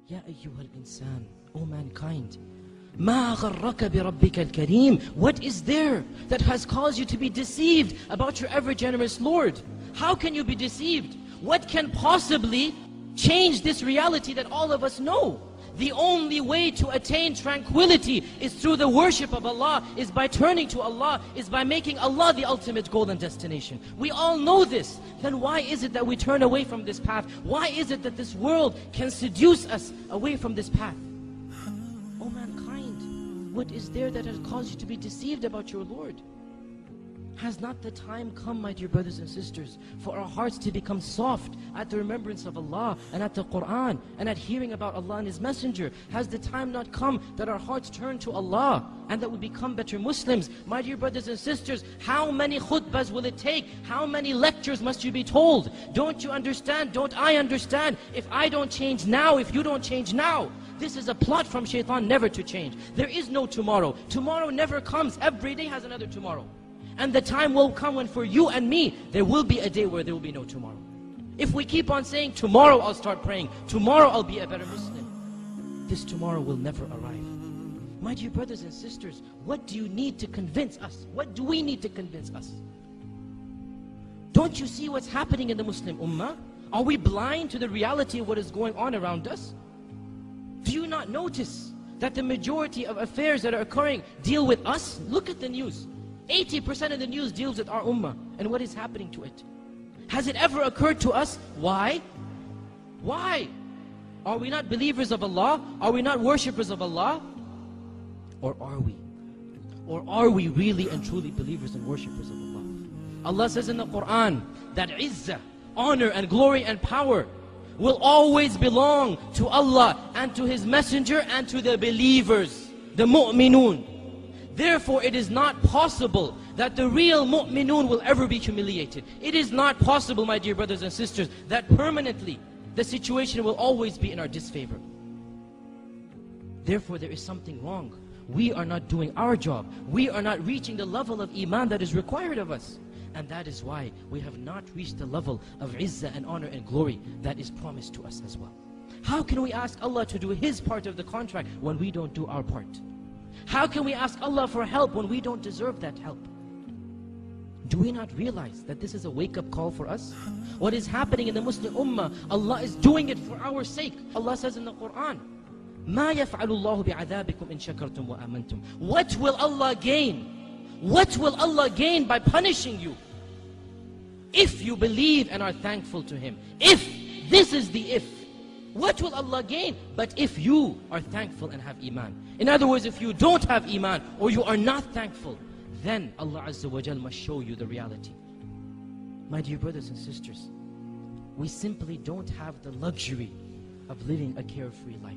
Ya ayyuhal insan, O mankind, ما غرك بربك الكريم. What is there that has caused you to be deceived about your ever-generous Lord? How can you be deceived? What can possibly change this reality that all of us know? The only way to attain tranquility is through the worship of Allah, is by turning to Allah, is by making Allah the ultimate goal and destination. We all know this. Then why is it that we turn away from this path? Why is it that this world can seduce us away from this path? Oh mankind, what is there that has caused you to be deceived about your Lord? Has not the time come, my dear brothers and sisters, for our hearts to become soft at the remembrance of Allah and at the Quran and at hearing about Allah and His Messenger? Has the time not come that our hearts turn to Allah and that we become better Muslims? My dear brothers and sisters, how many khutbahs will it take? How many lectures must you be told? Don't you understand? Don't I understand? If I don't change now, if you don't change now, this is a plot from shaitan never to change. There is no tomorrow. Tomorrow never comes. Every day has another tomorrow. And the time will come when for you and me, there will be a day where there will be no tomorrow. If we keep on saying, tomorrow I'll start praying, tomorrow I'll be a better Muslim, this tomorrow will never arrive. My dear brothers and sisters, what do you need to convince us? What do we need to convince us? Don't you see what's happening in the Muslim Ummah? Are we blind to the reality of what is going on around us? Do you not notice that the majority of affairs that are occurring deal with us? Look at the news. 80% of the news deals with our ummah and what is happening to it. Has it ever occurred to us? Why? Why? Are we not believers of Allah? Are we not worshippers of Allah? Or are we? Or are we really and truly believers and worshippers of Allah? Allah says in the Quran that izzah, honor and glory and power will always belong to Allah and to His Messenger and to the believers, the mu'minun. Therefore, it is not possible that the real mu'minun will ever be humiliated. It is not possible, my dear brothers and sisters, that permanently the situation will always be in our disfavor. Therefore, there is something wrong. We are not doing our job. We are not reaching the level of iman that is required of us. And that is why we have not reached the level of izzah and honor and glory that is promised to us as well. How can we ask Allah to do His part of the contract when we don't do our part? How can we ask Allah for help when we don't deserve that help? Do we not realize that this is a wake-up call for us? What is happening in the Muslim Ummah, Allah is doing it for our sake. Allah says in the Quran, مَا يَفْعَلُ اللَّهُ بِعَذَابِكُمْ إِن شَكَرْتُمْ وَآمَنْتُمْ. What will Allah gain? What will Allah gain by punishing you? If you believe and are thankful to Him. If, this is the if. What will Allah gain? But if you are thankful and have iman. In other words, if you don't have iman or you are not thankful, then Allah Azza wa Jal must show you the reality. My dear brothers and sisters, we simply don't have the luxury of living a carefree life.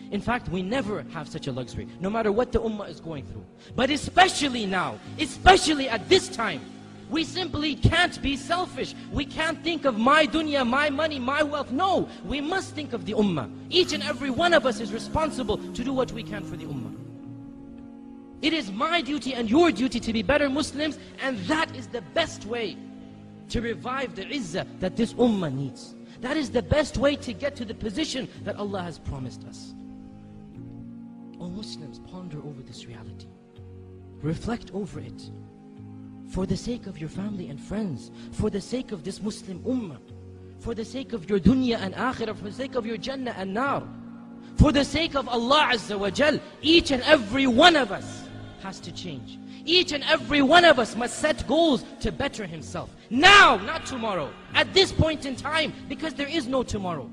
In fact, we never have such a luxury, no matter what the ummah is going through. But especially now, especially at this time, we simply can't be selfish. We can't think of my dunya, my money, my wealth. No, we must think of the ummah. Each and every one of us is responsible to do what we can for the ummah. It is my duty and your duty to be better Muslims, and that is the best way to revive the izzah that this ummah needs. That is the best way to get to the position that Allah has promised us. O Muslims, ponder over this reality. Reflect over it. For the sake of your family and friends, for the sake of this Muslim ummah, for the sake of your dunya and akhirah, for the sake of your jannah and nar, for the sake of Allah Azza wa Jal, each and every one of us has to change. Each and every one of us must set goals to better himself. Now, not tomorrow. At this point in time, because there is no tomorrow.